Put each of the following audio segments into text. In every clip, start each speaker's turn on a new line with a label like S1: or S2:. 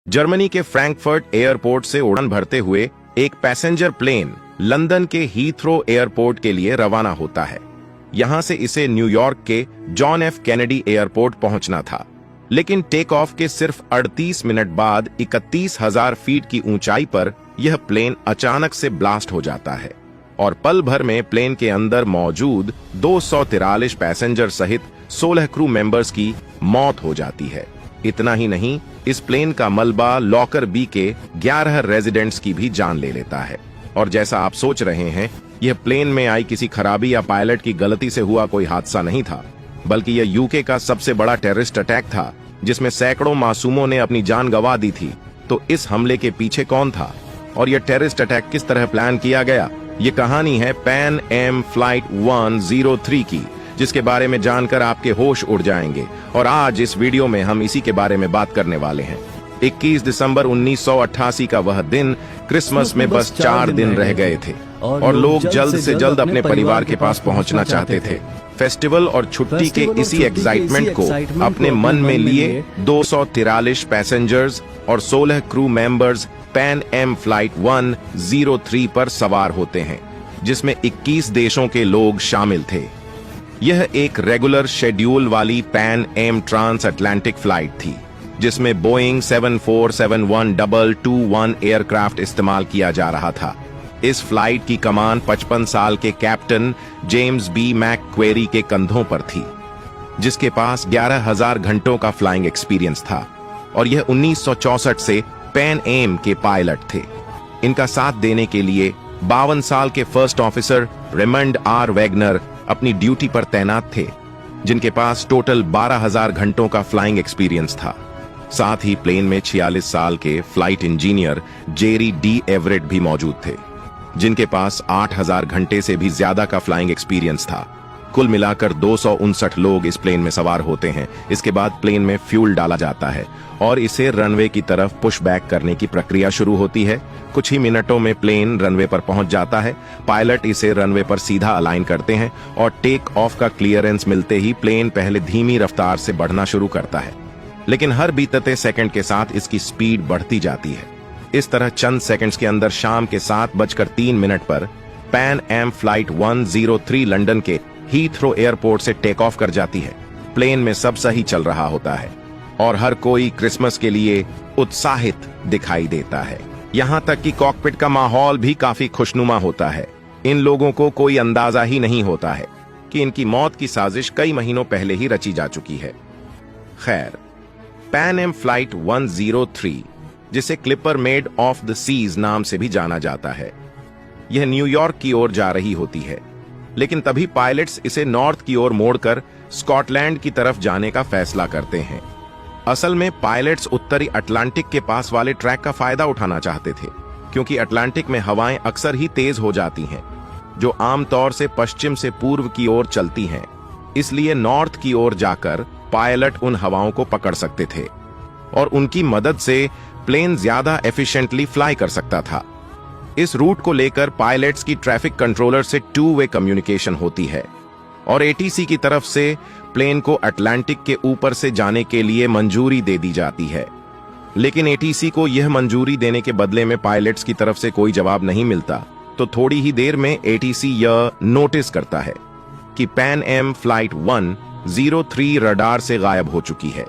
S1: Germany के Frankfurt airport से उड़ान भरते हुए एक पैसेंजर प्लेन लंदन के हीथ्रो एयरपोर्ट के लिए रवाना होता है। यहां से इसे न्यूयॉर्क के जॉन एफ कैनेडी एयरपोर्ट पहुंचना था, लेकिन टेक ऑफ के सिर्फ 38 मिनट बाद 31,000 फीट की ऊंचाई पर यह प्लेन अचानक से ब्लास्ट हो जाता है और पल भर में प्लेन के अंदर मौजूद 243 पैसेंजर सहित 16 क्रू मेंबर्स की मौत हो जाती है। इतना ही नहीं, इस प्लेन का मलबा लॉकर बी के 11 रेजिडेंट्स की भी जान ले लेता है। और जैसा आप सोच रहे हैं, यह प्लेन में आई किसी खराबी या पायलट की गलती से हुआ कोई हादसा नहीं था, बल्कि यह यूके का सबसे बड़ा टेररिस्ट अटैक था, जिसमें सैकड़ों मासूमों ने अपनी जान गंवा दी थी। तो इस हमले के पीछे कौन था और यह टेररिस्ट अटैक किस तरह प्लान किया गया? ये कहानी है पैन एम फ्लाइट 103 की, जिसके बारे में जानकर आपके होश उड़ जाएंगे। और आज इस वीडियो में हम इसी के बारे में बात करने वाले हैं। 21 दिसंबर 1988 का वह दिन, क्रिसमस में बस 4 दिन रह गए थे और लोग जल्द से जल्द अपने परिवार के पास पहुंचना चाहते थे। फेस्टिवल और छुट्टी के इसी एक्साइटमेंट को अपने मन में लिए 243 पैसेंजर्स और 16 crew members pan Am flight 103 पर सवार होते हैं, जिसमें 21 देशों के लोग शामिल थे। यह एक रेगुलर शेड्यूल वाली Pan Am transatlantic flight थी, जिसमें बोइंग 747-221 एयरक्राफ्ट इस्तेमाल किया जा रहा था। इस फ्लाइट की कमान 55 साल के कैप्टन जेम्स बी मैकक्वेरी के कंधों पर थी, जिसके पास 11,000 घंटों का फ्लाइंग एक्सपीरियंस था और यह 1964 से पैन एम के पायलट थे। इनका साथ देने के लिए 52 साल के first officer Raymond R Wagner अपनी ड्यूटी पर तैनात थे, जिनके पास टोटल 12,000 घंटों का फ्लाइंग एक्सपीरियंस था। साथ ही प्लेन में 46 साल के flight engineer Jerry D Everett भी मौजूद थे, जिनके पास 8,000 घंटे से भी ज्यादा का फ्लाइंग एक्सपीरियंस था। कुल मिलाकर 259 लोग इस प्लेन में सवार होते हैं। इसके बाद प्लेन में फ्यूल डाला जाता है और इसे रनवे की तरफ पुश बैक करने की प्रक्रिया शुरू होती है। कुछ ही मिनटों में प्लेन रनवे पर पहुंच जाता है। पायलट इसे रनवे पर सीधा अलाइन करते हैं और टेक ऑफ का क्लियरेंस मिलते ही प्लेन पहले धीमी रफ्तार से बढ़ना शुरू करता है, लेकिन हर बीतते सेकंड के साथ इसकी स्पीड बढ़ती जाती है। इस तरह चंद सेकंड्स के अंदर शाम के 7:03 पर पैन एम फ्लाइट 103 लंदन के हीथ्रो एयरपोर्ट से टेक ऑफ कर जाती है। प्लेन में सब सही चल रहा होता है और हर कोई क्रिसमस के लिए उत्साहित दिखाई देता है। यहाँ तक कि कॉकपिट का माहौल भी काफी खुशनुमा होता है। इन लोगों को कोई अंदाजा ही नहीं होता है कि इनकी मौत की साजिश कई महीनों पहले ही रची जा चुकी है। खैर, पैन एम फ्लाइट 103, जिसे Clipper Maid of the Seas नाम से भी जाना जाता है, यह न्यूयॉर्क की ओर जा रही होती है, लेकिन तभी पायलट्स इसे नॉर्थ की ओर मोड़कर स्कॉटलैंड की तरफ जाने का फैसला करते हैं। असल में पायलट्स उत्तरी अटलांटिक के पास वाले ट्रैक का फायदा उठाना चाहते थे, क्योंकि अटलांटिक में हवाएं अक्सर ही तेज हो जाती हैं, जो आमतौर से पश्चिम से पूर्व की ओर चलती हैं। इसलिए नॉर्थ की ओर जाकर पायलट उन हवाओं को पकड़ सकते थे और उनकी मदद से प्लेन ज्यादा एफिशिएंटली फ्लाई कर सकता था। इस रूट को लेकर पायलट्स की ट्रैफिक कंट्रोलर से 2-वे कम्युनिकेशन होती है और एटीसी की तरफ से प्लेन को अटलांटिक के ऊपर से जाने के लिए मंजूरी दे दी जाती है। लेकिन एटीसी को यह मंजूरी देने के बदले में पायलट्स की तरफ से कोई जवाब नहीं मिलता, तो थोड़ी ही देर में एटीसी यह नोटिस करता है कि पैन एम फ्लाइट 103 रडार से गायब हो चुकी है।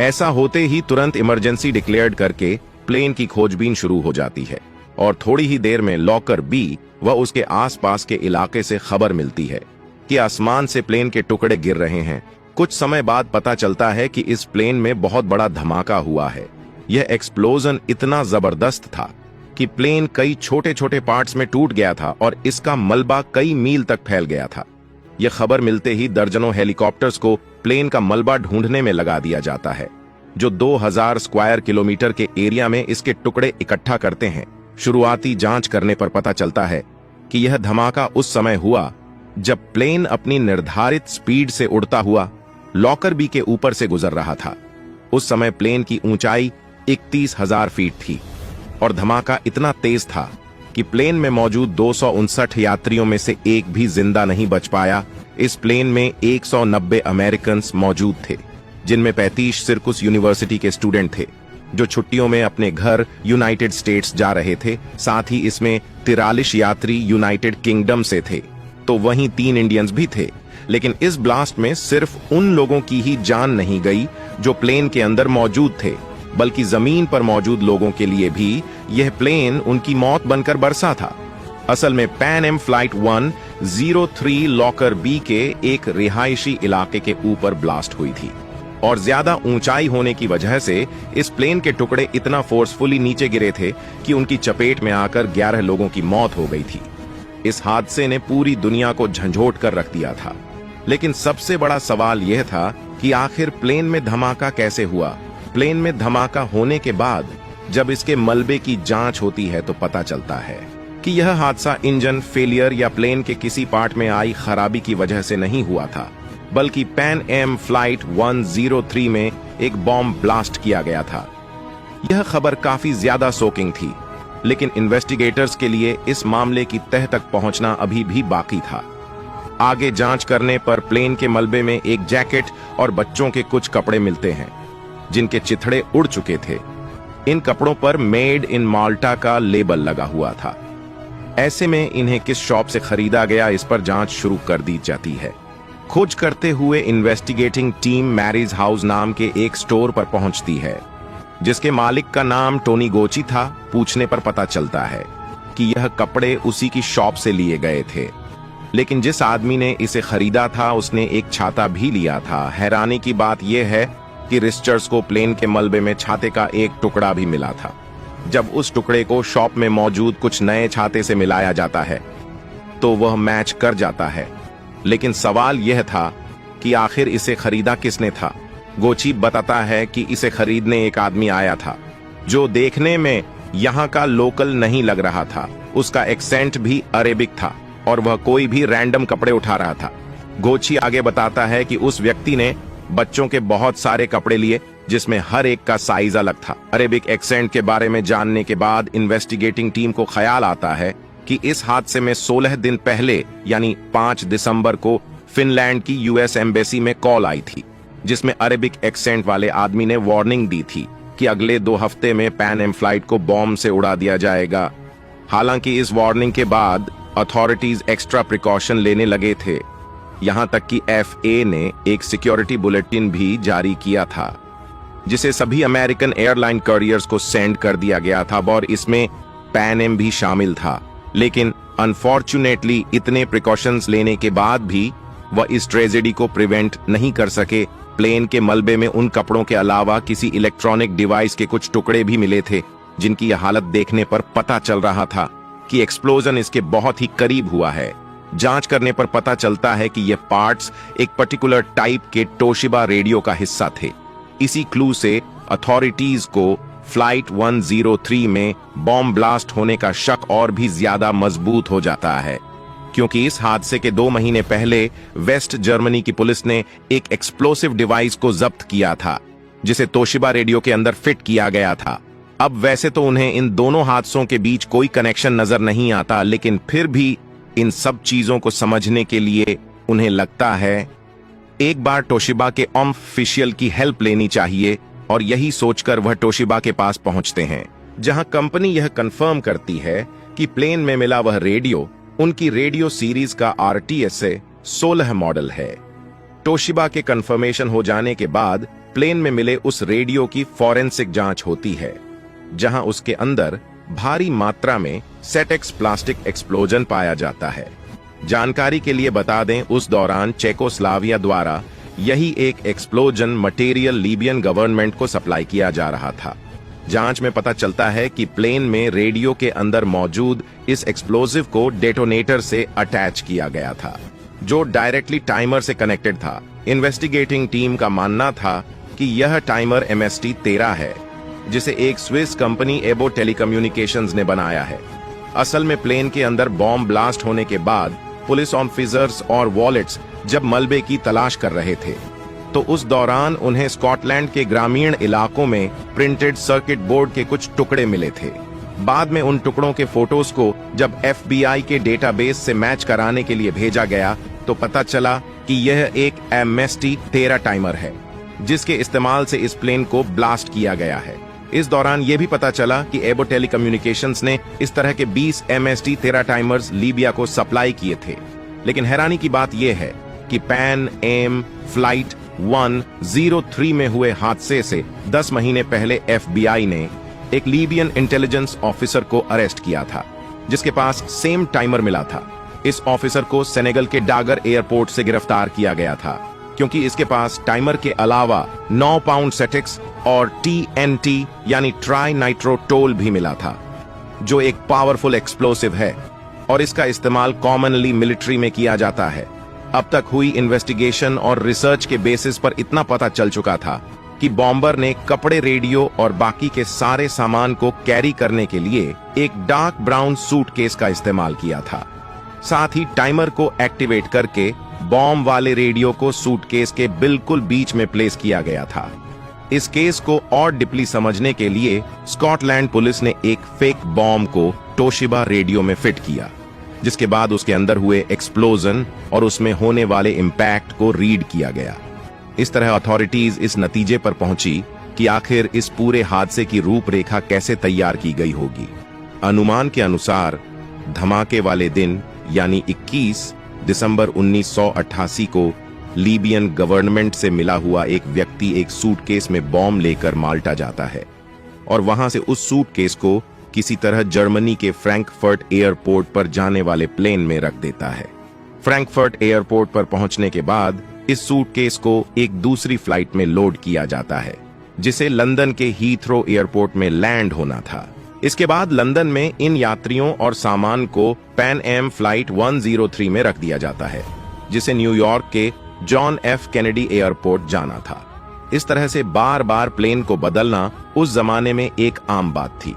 S1: ऐसा होते ही तुरंत इमरजेंसी डिक्लेयर्ड करके प्लेन की खोजबीन शुरू हो जाती है और थोड़ी ही देर में लॉकर बी व उसके आसपास के इलाके से खबर मिलती है कि आसमान से प्लेन के टुकड़े गिर रहे हैं। कुछ समय बाद पता चलता है कि इस प्लेन में बहुत बड़ा धमाका हुआ है। यह एक्सप्लोजन इतना जबरदस्त था कि प्लेन कई छोटे छोटे पार्ट्स में टूट गया था और इसका मलबा कई मील तक फैल गया था। यह खबर मिलते ही दर्जनों हेलीकॉप्टर्स को प्लेन का मलबा ढूंढने में लगा दिया जाता है, जो 2000 स्क्वायर किलोमीटर के एरिया में इसके टुकड़े इकट्ठा करते हैं। शुरुआती जांच करने पर पता चलता है कि यह धमाका उस समय हुआ जब प्लेन अपनी निर्धारित स्पीड से उड़ता हुआ लॉकर बी के ऊपर से गुजर रहा था। उस समय प्लेन की ऊंचाई 31,000 फीट थी और धमाका इतना तेज था कि प्लेन में मौजूद 259 यात्रियों में से एक भी जिंदा नहीं बच पाया। इस प्लेन में 190 अमेरिकन्स मौजूद थे, जिनमें 35 सिरकुस यूनिवर्सिटी के स्टूडेंट थे। जो छुट्टियों में अपने घर यूनाइटेड स्टेट्स जा रहे थे। साथ ही इसमें 43 यात्री यूनाइटेड किंगडम से थे, तो वहीं 3 इंडियंस भी थे। लेकिन इस ब्लास्ट में सिर्फ उन लोगों की ही जान नहीं गई जो प्लेन के अंदर मौजूद थे, बल्कि जमीन पर मौजूद लोगों के लिए भी यह प्लेन उनकी मौत बनकर बरसा था। असल में Pan Am flight 103 Lockerbie के एक रिहायशी इलाके के ऊपर ब्लास्ट हुई थी और ज्यादा ऊंचाई होने की वजह से इस प्लेन के टुकड़े इतना फोर्सफुली नीचे गिरे थे कि उनकी चपेट में आकर 11 लोगों की मौत हो गई थी। इस हादसे ने पूरी दुनिया को झंझोट कर रख दिया था। लेकिन सबसे बड़ा सवाल यह था कि आखिर प्लेन में धमाका कैसे हुआ। प्लेन में धमाका होने के बाद जब इसके मलबे की जांच होती है तो पता चलता है कि यह हादसा इंजन फेलियर या प्लेन के किसी पार्ट में आई खराबी की वजह से नहीं हुआ था, बल्कि पैन एम फ्लाइट 103 में एक बॉम्ब ब्लास्ट किया गया था। यह खबर काफी ज्यादा शॉकिंग थी, लेकिन इन्वेस्टिगेटर्स के लिए इस मामले की तह तक पहुंचना अभी भी बाकी था। आगे जांच करने पर प्लेन के मलबे में एक जैकेट और बच्चों के कुछ कपड़े मिलते हैं जिनके चिथड़े उड़ चुके थे। इन कपड़ों पर मेड इन माल्टा का लेबल लगा हुआ था। ऐसे में इन्हें किस शॉप से खरीदा गया, इस पर जांच शुरू कर दी जाती है। खोज करते हुए इन्वेस्टिगेटिंग टीम मैरिज हाउस नाम के एक स्टोर पर पहुंचती है जिसके मालिक का नाम टोनी गोची था। पूछने पर पता चलता है कि यह कपड़े उसी की शॉप से लिए गए थे, लेकिन जिस आदमी ने इसे खरीदा था उसने एक छाता भी लिया था। हैरानी की बात यह है कि रिचर्ड्स को प्लेन के मलबे में छाते का एक टुकड़ा भी मिला था। जब उस टुकड़े को शॉप में मौजूद कुछ नए छाते से मिलाया जाता है तो वह मैच कर जाता है। लेकिन सवाल यह था कि आखिर इसे खरीदा किसने था। गोची बताता है कि इसे खरीदने एक आदमी आया था जो देखने में यहाँ का लोकल नहीं लग रहा था। उसका एक्सेंट भी अरेबिक था और वह कोई भी रैंडम कपड़े उठा रहा था। गोची आगे बताता है कि उस व्यक्ति ने बच्चों के बहुत सारे कपड़े लिए जिसमें हर एक का साइज अलग था। अरेबिक एक्सेंट के बारे में जानने के बाद इन्वेस्टिगेटिंग टीम को ख्याल आता है कि इस हादसे में 16 दिन पहले यानी 5 दिसंबर को फिनलैंड की यूएस एम्बेसी में कॉल आई थी जिसमें अरेबिक एक्सेंट वाले आदमी ने वार्निंग दी थी कि अगले 2 हफ्ते में पैन एम फ्लाइट को बॉम्ब से उड़ा दिया जाएगा। हालांकि इस वार्निंग के बाद अथॉरिटीज एक्स्ट्रा प्रिकॉशन लेने लगे थे। यहां तक कि एफए ने एक सिक्योरिटी बुलेटिन भी जारी किया था जिसे सभी अमेरिकन एयरलाइन करियर्स को सेंड कर दिया गया था और इसमें पैन एम भी शामिल था। लेकिन अनफॉर्चुनेटली इतने प्रिकॉशंस लेने के बाद भी वह इस ट्रेजेडी को प्रिवेंट नहीं कर सके। प्लेन के मलबे में उन कपड़ों के अलावा किसी इलेक्ट्रॉनिक डिवाइस के कुछ टुकड़े भी मिले थे जिनकी यह हालत देखने पर पता चल रहा था कि एक्सप्लोजन इसके बहुत ही करीब हुआ है। जांच करने पर पता चलता है कि ये पार्ट्स एक पर्टिकुलर टाइप के तोशिबा रेडियो का हिस्सा थे। इसी क्लू से अथॉरिटीज को फ्लाइट 103 में बॉम्ब ब्लास्ट होने का शक और भी ज्यादा मजबूत हो जाता है, क्योंकि इस हादसे के 2 महीने पहले वेस्ट जर्मनी की पुलिस ने एक एक्सप्लोसिव डिवाइस को जब्त किया था जिसे तोशिबा रेडियो के अंदर फिट किया गया था। अब वैसे तो उन्हें इन दोनों हादसों के बीच कोई कनेक्शन नजर नहीं आता, लेकिन फिर भी इन सब चीजों को समझने के लिए उन्हें लगता है एक बार तोशिबा के ऑफिशियल की हेल्प लेनी चाहिए और यही सोचकर वह तोशिबा के पास पहुंचते हैं, जहां कंपनी यह कंफर्म करती है कि प्लेन में मिला वह रेडियो उनकी रेडियो सीरीज का RTSA 16 मॉडल है। तोशिबा के कंफर्मेशन हो जाने के बाद प्लेन में मिले उस रेडियो की फॉरेंसिक जांच होती है, जहां उसके अंदर भारी मात्रा में सेटेक्स प्लास्टिक एक्सप्लोजन पाया जाता है। जानकारी के लिए बता दें, उस दौरान चेकोस्लाविया द्वारा यही एक एक्सप्लोजन मटेरियल लीबियन गवर्नमेंट को सप्लाई किया जा रहा था। जांच में पता चलता है कि प्लेन में रेडियो के अंदर मौजूद इस एक्सप्लोजिव को डेटोनेटर से अटैच किया गया था, जो डायरेक्टली टाइमर से कनेक्टेड था। इन्वेस्टिगेटिंग टीम का मानना था कि यह टाइमर MST 13 है, जिसे एक स्विस कंपनी एबो टेलीकम्युनिकेशंस ने बनाया है। असल में प्लेन के अंदर बॉम्ब ब्लास्ट होने के बाद पुलिस ऑफिसर्स और वॉलेट्स जब मलबे की तलाश कर रहे थे तो उस दौरान उन्हें स्कॉटलैंड के ग्रामीण इलाकों में प्रिंटेड सर्किट बोर्ड के कुछ टुकड़े मिले थे। बाद में उन टुकड़ों के फोटोज को जब FBI के डेटाबेस से मैच कराने के लिए भेजा गया तो पता चला कि यह एक MST 13 टाइमर है जिसके इस्तेमाल से इस प्लेन को ब्लास्ट किया गया है। इस दौरान यह भी पता चला कि एबो टेलीकम्युनिकेशंस ने इस तरह के 20 MST तेरा टाइमर्स लीबिया को सप्लाई किए थे। लेकिन हैरानी की बात यह है कि पैन एम फ्लाइट 103 में हुए हादसे से 10 महीने पहले FBI ने एक लीबियन इंटेलिजेंस ऑफिसर को अरेस्ट किया था, जिसके पास सेम टाइमर मिला था। इस ऑफिसर को सेनेगल के डागर एयरपोर्ट से गिरफ्तार किया गया था, क्योंकि इसके पास टाइमर के अलावा 9 पाउंड सेटिक्स और TNT यानी ट्राई नाइट्रोटोल भी मिला था, जो एक पावरफुल एक्सप्लोसिव है और इसका इस्तेमाल कॉमनली मिलिट्री में किया जाता है। अब तक हुई इन्वेस्टिगेशन और रिसर्च के बेसिस पर इतना पता चल चुका था कि बॉम्बर ने कपड़े, रेडियो और बाकी के सारे सामान को कैरी करने के लिए एक डार्क ब्राउन सूटकेस का इस्तेमाल किया था। साथ ही टाइमर को एक्टिवेट करके बॉम्ब वाले रेडियो को सूटकेस के बिल्कुल बीच में प्लेस किया गया था। इस केस को और डीपली समझने के लिए स्कॉटलैंड पुलिस ने एक फेक बॉम्ब को तोशिबा रेडियो में फिट किया, जिसके बाद उसके अंदर हुए एक्सप्लोजन और उसमें होने वाले इंपैक्ट को रीड किया गया। इस तरह अथॉरिटीज इस नतीजे पर पहुंची कि आखिर इस पूरे हादसे की रूपरेखा कैसे तैयार की गई होगी। अनुमान के अनुसार धमाके वाले दिन यानी 21 दिसंबर 1988 को लीबियन गवर्नमेंट से मिला हुआ एक व्यक्ति एक सूटकेस में बॉम्ब लेकर माल्टा जाता है और वहां से उस सूटकेस को किसी तरह जर्मनी के फ्रैंकफर्ट एयरपोर्ट पर जाने वाले प्लेन में रख देता है। फ्रैंकफर्ट एयरपोर्ट पर पहुंचने के बाद इस सूटकेस को एक दूसरी फ्लाइट में लोड किया जाता है, जिसे लंदन के हीथ्रो एयरपोर्ट में लैंड होना था। इसके बाद लंदन में इन यात्रियों और सामान को पैन एम फ्लाइट 103 में रख दिया जाता है, जिसे न्यूयॉर्क के जॉन एफ कैनेडी एयरपोर्ट जाना था। इस तरह से बार बार प्लेन को बदलना उस जमाने में एक आम बात थी।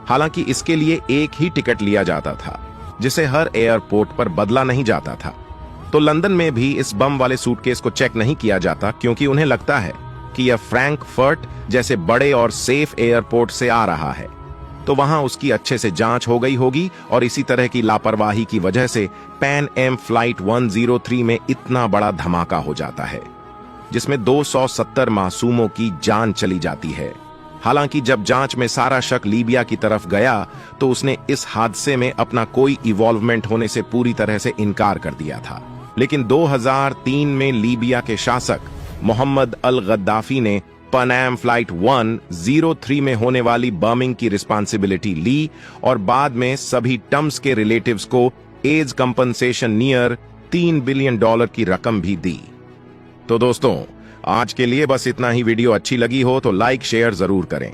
S1: हालांकि इसके लिए एक ही टिकट लिया जाता था, जिसे हर एयरपोर्ट पर बदला नहीं जाता था। तो लंदन में भी इस बम वाले सूटकेस को चेक नहीं किया जाता, क्योंकि उन्हें लगता है कि यह फ्रैंकफर्ट जैसे बड़े और सेफ एयरपोर्ट से आ रहा है, तो वहां उसकी अच्छे से जांच हो गई होगी और इसी तरह की लापरवाही की वजह से पैन एम फ्लाइट 103 में इतना बड़ा धमाका हो जाता है, जिसमें 270 मासूमों की जान चली जाती है। हालांकि जब जांच में सारा शक लीबिया की तरफ गया तो उसने इस हादसे में अपना कोई इवॉल्वमेंट होने से पूरी तरह से इनकार कर दिया था। लेकिन 2003 में लीबिया के शासक मोहम्मद अल गद्दाफी ने पैन फ्लाइट 103 में होने वाली बमिंग की रिस्पांसिबिलिटी ली और बाद में सभी टम्स के रिलेटिव्स को एज कंपनसेशन नियर $3 बिलियन की रकम भी दी। तो दोस्तों, आज के लिए बस इतना ही। वीडियो अच्छी लगी हो तो लाइक शेयर जरूर करें।